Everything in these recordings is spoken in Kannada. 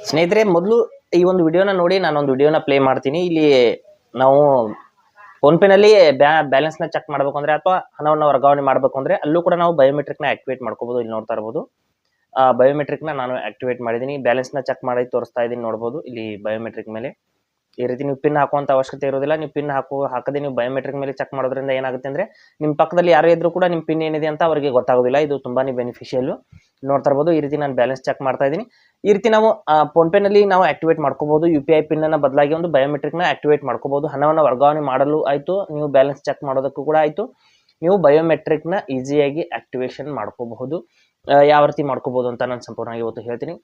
ಸ್ನೇಹಿತರೆ, ಮೊದಲು ಈ ಒಂದು ವಿಡಿಯೋನ ನೋಡಿ ನಾನೊಂದು ವಿಡಿಯೋನ ಪ್ಲೇ ಮಾಡ್ತೀನಿ. ಇಲ್ಲಿ ನಾವು ಫೋನ್ಪೇನಲ್ಲಿ ಬ್ಯಾಲೆನ್ಸ್ನ ಚೆಕ್ ಮಾಡಬೇಕು ಅಂದ್ರೆ ಅಥವಾ ಹಣವನ್ನು ವರ್ಗಾವಣೆ ಮಾಡಬೇಕು ಅಂದ್ರೆ ಅಲ್ಲೂ ಕೂಡ ನಾವು ಬಯೋಮೆಟ್ರಿಕ್ನ ಆಕ್ಟಿವೇಟ್ ಮಾಡ್ಕೋಬಹುದು. ಇಲ್ಲಿ ನೋಡ್ತಾ ಇರಬಹುದು ಬಯೋಮೆಟ್ರಿಕ್ನ ನಾನು ಆಕ್ಟಿವೇಟ್ ಮಾಡಿದ್ದೀನಿ. ಬ್ಯಾಲೆನ್ಸ್ನ ಚೆಕ್ ಮಾಡಿ ತೋರಿಸ್ತಾ ಇದ್ದೀನಿ, ನೋಡಬಹುದು ಇಲ್ಲಿ ಬಯೋಮೆಟ್ರಿಕ್ ಮೇಲೆ. ಈ ರೀತಿ ನೀವು ಪಿನ್ ಹಾಕುವಂತ ಅವಶ್ಯಕತೆ ಇರೋದಿಲ್ಲ. ನೀವು ಪಿನ್ ಹಾಕದೆ ನೀವು ಬಯೋಮೆಟ್ರಿಕ್ ಮೇಲೆ ಚೆಕ್ ಮಾಡೋದ್ರಿಂದ ಏನಾಗುತ್ತೆ ಅಂದ್ರೆ ನಿಮ್ಮ ಪಕ್ಕದಲ್ಲಿ ಯಾರೇ ಇದ್ರೂ ಕೂಡ ನಿಮ್ಮ ಪಿನ್ ಏನಿದೆ ಅಂತ ಅವರಿಗೆ ಗೊತ್ತಾಗೋದಿಲ್ಲ. ಇದು ತುಂಬಾನೇ ಬೆನಿಫಿಷಿಯಲ್. ನೋಡ್ತಾ ಇರಬಹುದು ಈ ರೀತಿ ನಾನು ಬ್ಯಾಲೆನ್ಸ್ ಚೆಕ್ ಮಾಡ್ತಾ ಇದ್ದೀನಿ. ಈ ರೀತಿ ನಾವು ಫೋನ್ ಪೇ ನಲ್ಲಿ ನಾವು ಆಕ್ಟಿವೇಟ್ ಮಾಡ್ಕೋಬಹುದು. UPI ಪಿನ್ ಅನ್ನ ಬದಲಾಗಿ ಒಂದು ಬಯೋಮೆಟ್ರಿಕ್ ನ ಆಕ್ಟಿವೇಟ್ ಮಾಡ್ಕೋಬಹುದು. ಹಣವನ್ನು ವರ್ಗಾವಣೆ ಮಾಡಲು ಆಯ್ತು, ನೀವು ಬ್ಯಾಲೆನ್ಸ್ ಚೆಕ್ ಮಾಡೋದಕ್ಕೂ ಕೂಡ ಆಯ್ತು. ನೀವು ಬಯೋಮೆಟ್ರಿಕ್ ನ ಈಸಿಯಾಗಿ ಆಕ್ಟಿವೇಶನ್ ಮಾಡ್ಕೋಬಹುದು. ಯಾವ ರೀತಿ ಮಾಡ್ಕೋಬಹುದು ಅಂತ ನಾನು ಸಂಪೂರ್ಣವಾಗಿ ಇವತ್ತು ಹೇಳ್ತೀನಿ.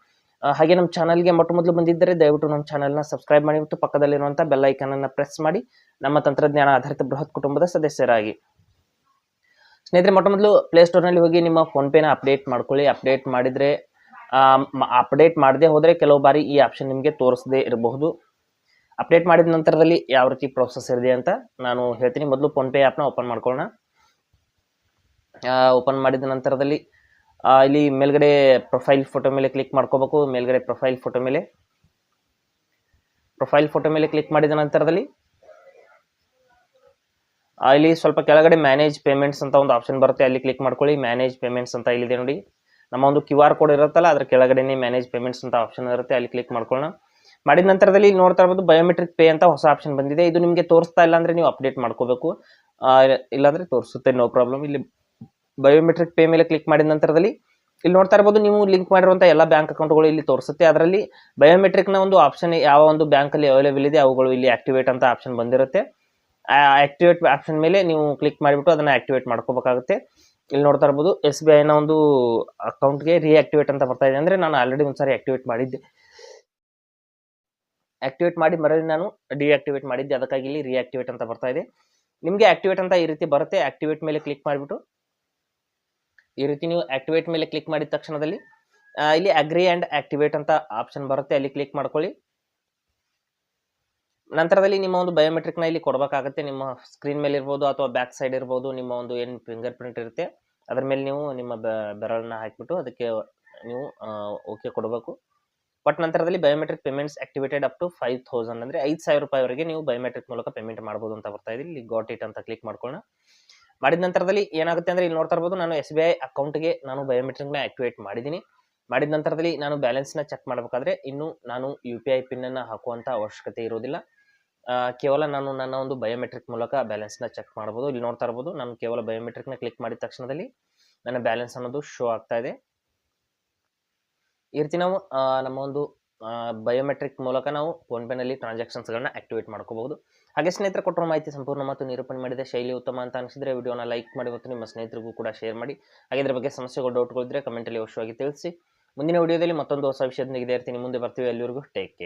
ಹಾಗೆ ನಮ್ಮ ಚಾನಲ್ಗೆ ಮೊದಲು ಬಂದಿದ್ದರೆ ದಯವಿಟ್ಟು ನಮ್ಮ ಚಾನಲ್ನ ಸಬ್ಸ್ಕ್ರೈಬ್ ಮಾಡಿ ಮತ್ತು ಪಕ್ಕದಲ್ಲಿರುವಂತಹ ಬೆಲ್ ಐಕಾನ್ ಅನ್ನು ಪ್ರೆಸ್ ಮಾಡಿ ನಮ್ಮ ತಂತ್ರಜ್ಞಾನ ಆಧಾರಿತ ಬೃಹತ್ ಕುಟುಂಬದ ಸದಸ್ಯರಾಗಿ. ಸ್ನೇಹಿತರೆ, ಮೊದಲು ಪ್ಲೇಸ್ಟೋರ್ ನಲ್ಲಿ ಹೋಗಿ ನಿಮ್ಮ ಫೋನ್ ಪೇನ ಅಪ್ಡೇಟ್ ಮಾಡ್ಕೊಳ್ಳಿ. ಅಪ್ಡೇಟ್ ಮಾಡಿದ್ರೆ ಅಪ್ಡೇಟ್ ಮಾಡದೆ ಹೋದ್ರೆ ಕೆಲವು ಬಾರಿ ಈ ಆಪ್ಷನ್ ನಿಮಗೆ ತೋರಿಸದೇ ಇರಬಹುದು. ಅಪ್ಡೇಟ್ ಮಾಡಿದ ನಂತರದಲ್ಲಿ ಯಾವ ರೀತಿ ಪ್ರೋಸೆಸ್ ಇದೆ ಅಂತ ನಾನು ಹೇಳ್ತೀನಿ. ಮೊದಲು ಫೋನ್ ಪೇ ಆ್ಯಪ್ನ ಓಪನ್ ಮಾಡ್ಕೊಳ್ಳೋಣ. ಓಪನ್ ಮಾಡಿದ ನಂತರದಲ್ಲಿ ಇಲ್ಲಿ ಮೇಲ್ಗಡೆ ಪ್ರೊಫೈಲ್ ಫೋಟೋ ಮೇಲೆ ಕ್ಲಿಕ್ ಮಾಡ್ಕೋಬೇಕು. ಮೇಲ್ಗಡೆ ಪ್ರೊಫೈಲ್ ಫೋಟೋ ಮೇಲೆ ಕ್ಲಿಕ್ ಮಾಡಿದ ನಂತರದಲ್ಲಿ ಇಲ್ಲಿ ಸ್ವಲ್ಪ ಕೆಳಗಡೆ ಮ್ಯಾನೇಜ್ ಪೇಮೆಂಟ್ಸ್ ಅಂತ ಒಂದು ಆಪ್ಷನ್ ಬರುತ್ತೆ, ಅಲ್ಲಿ ಕ್ಲಿಕ್ ಮಾಡ್ಕೊಳ್ಳಿ. ಮ್ಯಾನೇಜ್ ಪೇಮೆಂಟ್ಸ್ ಅಂತ ಇಲ್ಲಿದೆ ನೋಡಿ. ನಮ್ಮ ಒಂದು QR ಕೋಡ್ ಇರುತ್ತಲ್ಲ, ಅದ್ರ ಕೆಳಗಡೆನೆ ಮ್ಯಾನೇಜ್ ಪೇಮೆಂಟ್ಸ್ ಅಂತ ಆಪ್ಷನ್ ಇರುತ್ತೆ, ಅಲ್ಲಿ ಕ್ಲಿಕ್ ಮಾಡ್ಕೊಳ್ಳೋಣ. ಮಾಡಿದ ನಂತರದಲ್ಲಿ ನೋಡ್ತಾ ಇರ್ಬೋದು ಬಯೋಮೆಟ್ರಿಕ್ ಪೇ ಅಂತ ಹೊಸ ಆಪ್ಷನ್ ಬಂದಿದೆ. ಇದು ನಿಮಗೆ ತೋರಿಸ್ತಾ ಇಲ್ಲ ಅಂದ್ರೆ ನೀವು ಅಪ್ಡೇಟ್ ಮಾಡ್ಕೋಬೇಕು, ಇಲ್ಲಾಂದ್ರೆ ತೋರಿಸುತ್ತೆ, ನೋ ಪ್ರಾಬ್ಲಮ್. ಇಲ್ಲಿ ಬಯೋಮೆಟ್ರಿಕ್ ಪೇ ಮೇಲೆ ಕ್ಲಿಕ್ ಮಾಡಿದ ನಂತರದಲ್ಲಿ ಇಲ್ಲಿ ನೋಡ್ತಾ ಇರ್ಬೋದು ನೀವು ಲಿಂಕ್ ಮಾಡಿರುವಂತಹ ಎಲ್ಲ ಬ್ಯಾಂಕ್ ಅಕೌಂಟ್ಗಳು ಇಲ್ಲಿ ತೋರಿಸುತ್ತೆ. ಅದರಲ್ಲಿ ಬಯೋಮೆಟ್ರಿಕ್ ನ ಒಂದು ಆಪ್ಷನ್ ಯಾವ ಒಂದು ಬ್ಯಾಂಕ್ ಅಲ್ಲಿ ಅವೈಲೇಬಲ್ ಇದೆ ಅವುಗಳು ಇಲ್ಲಿ ಆಕ್ಟಿವೇಟ್ ಅಂತ ಆಪ್ಷನ್ ಬಂದಿರುತ್ತೆ. ಆಕ್ಟಿವೇಟ್ ಆಪ್ಷನ್ ಮೇಲೆ ನೀವು ಕ್ಲಿಕ್ ಮಾಡಿಬಿಟ್ಟು ಅದನ್ನ ಆಕ್ಟಿವೇಟ್ ಮಾಡ್ಕೋಬೇಕಾಗುತ್ತೆ. ಇಲ್ಲಿ ನೋಡ್ತಾ ಇರ್ಬೋದು SBI ನ ಒಂದು ಅಕೌಂಟ್ಗೆ ರಿಆಕ್ಟಿವೇಟ್ ಅಂತ ಬರ್ತಾ ಇದೆ. ಅಂದ್ರೆ ನಾನು ಆಲ್ರೆಡಿ ಒಂದ್ಸಾರಿ ಆಕ್ಟಿವೇಟ್ ಮಾಡಿದ್ದೆ, ಆಕ್ಟಿವೇಟ್ ಮಾಡಿ ಮರಳಿ ನಾನು ಡಿಆಕ್ಟಿವೇಟ್ ಮಾಡಿದ್ದೆ, ಅದಕ್ಕಾಗಿ ಇಲ್ಲಿ ರಿಆಕ್ಟಿವೇಟ್ ಅಂತ ಬರ್ತಾ ಇದೆ. ನಿಮ್ಗೆ ಆಕ್ಟಿವೇಟ್ ಅಂತ ಈ ರೀತಿ ಬರುತ್ತೆ. ಆಕ್ಟಿವೇಟ್ ಮೇಲೆ ಕ್ಲಿಕ್ ಮಾಡಿಬಿಟ್ಟು ಈ ರೀತಿ ನೀವು ಆಕ್ಟಿವೇಟ್ ಮೇಲೆ ಕ್ಲಿಕ್ ಮಾಡಿದ ತಕ್ಷಣದಲ್ಲಿ ಇಲ್ಲಿ ಅಗ್ರಿ ಅಂಡ್ ಆಕ್ಟಿವೇಟ್ ಅಂತ ಆಪ್ಷನ್ ಬರುತ್ತೆ, ಅಲ್ಲಿ ಕ್ಲಿಕ್ ಮಾಡ್ಕೊಳ್ಳಿ. ನಂತರದಲ್ಲಿ ನಿಮ್ಮ ಒಂದು ಬಯೋಮೆಟ್ರಿಕ್ ನ ಇಲ್ಲಿ ಕೊಡಬೇಕಾಗುತ್ತೆ. ನಿಮ್ಮ ಸ್ಕ್ರೀನ್ ಮೇಲೆ ಇರ್ಬೋದು ಅಥವಾ ಬ್ಯಾಕ್ ಸೈಡ್ ಇರ್ಬೋದು, ನಿಮ್ಮ ಒಂದು ಏನು ಫಿಂಗರ್ ಪ್ರಿಂಟ್ ಇರುತ್ತೆ ಅದ್ರ ಮೇಲೆ ನೀವು ನಿಮ್ಮ ಬೆರಳನ್ನ ಹಾಕಿಬಿಟ್ಟು ಅದಕ್ಕೆ ನೀವು ಓಕೆ ಕೊಡಬೇಕು. ಬಟ್ ನಂತರದಲ್ಲಿ biometric payments activated up to 5000 ಅಂದ್ರೆ 5000 ರೂಪಾಯಿವರೆಗೆ ನೀವು ಬಯೋಮೆಟ್ರಿಕ್ ಮೂಲಕ ಪೇಮೆಂಟ್ ಮಾಡಬಹುದು ಅಂತ ಬರ್ತಾ ಇದೆ. ಇಲ್ಲಿ ಗಾಟ್ ಇಟ್ ಅಂತ ಕ್ಲಿಕ್ ಮಾಡ್ಕೊಳ್ಳೋಣ. ಮಾಡಿದ ನಂತರದಲ್ಲಿ ಏನಾಗುತ್ತೆ ಅಂದ್ರೆ ಇಲ್ಲಿ ನೋಡ್ತಾ ಇರ್ಬೋದು ನಾನು SBI ಅಕೌಂಟ್ಗೆ ನಾನು ಬಯೋಮೆಟ್ರಿಕ್ ನ ಆಕ್ಟಿವೇಟ್ ಮಾಡಿದ್ದೀನಿ. ಮಾಡಿದ ನಂತರದಲ್ಲಿ ನಾನು ಬ್ಯಾಲೆನ್ಸ್ ನ ಚೆಕ್ ಮಾಡಬೇಕಾದ್ರೆ ಇನ್ನು ನಾನು UPI ಪಿನ್ ಅನ್ನ ಹಾಕುವಂತ ಅವಶ್ಯಕತೆ ಇರೋದಿಲ್ಲ. ಕೇವಲ ನಾನು ನನ್ನ ಒಂದು ಬಯೋಮೆಟ್ರಿಕ್ ಮೂಲಕ ಬ್ಯಾಲೆನ್ಸ್ ನ ಚೆಕ್ ಮಾಡಬಹುದು. ಇಲ್ಲಿ ನೋಡ್ತಾ ಇರಬಹುದು ನಾನು ಕೇವಲ ಬಯೋಮೆಟ್ರಿಕ್ ನ ಕ್ಲಿಕ್ ಮಾಡಿದ ತಕ್ಷಣದಲ್ಲಿ ನನ್ನ ಬ್ಯಾಲೆನ್ಸ್ ಅನ್ನೋದು ಶೋ ಆಗ್ತಾ ಇದೆ. ಈ ರೀತಿ ನಾವು ನಮ್ಮ ಒಂದು ಬಯೋಮೆಟ್ರಿಕ್ ಮೂಲಕ ನಾವು ಫೋನ್ ಪೇ ನಲ್ಲಿ ಟ್ರಾನ್ಸಾಕ್ಷನ್ಸ್ ಗಳನ್ನ ಆಕ್ಟಿವೇಟ್ ಮಾಡ್ಕೋಬಹುದು. ಹಾಗೆ ಸ್ನೇಹಿತರೆ, ಕೊಟ್ಟಿರೋ ಮಾಹಿತಿ ಸಂಪೂರ್ಣ ಮತ್ತು ನಿರೂಪಣೆ ಮಾಡಿದ ಶೈಲಿ ಉತ್ತಮ ಅಂತ ಅನಿಸಿದ್ರೆ ವಿಡಿಯೋನ ಲೈಕ್ ಮಾಡಿ ಮತ್ತು ನಿಮ್ಮ ಸ್ನೇಹಿತರಿಗೂ ಕೂಡ ಶೇರ್ ಮಾಡಿ. ಹಾಗೆ ಇದ್ರ ಬಗ್ಗೆ ಸಮಸ್ಯೆಗಳು ಡೌಟ್ಗಳಿದ್ರೆ ಕಮೆಂಟ್ ಅಲ್ಲಿ ಅವಶ್ಯವಾಗಿ ತಿಳಿಸಿ. ಮುಂದಿನ ವಿಡಿಯೋದಲ್ಲಿ ಮತ್ತೊಂದು ಹೊಸ ವಿಷಯದೊಂದಿಗೆ ಇರ್ತೀನಿ, ಮುಂದೆ ಬರ್ತೀವಿ. ಅಲ್ಲಿವರೆಗೂ ಟೇಕ್ ಕೇರ್.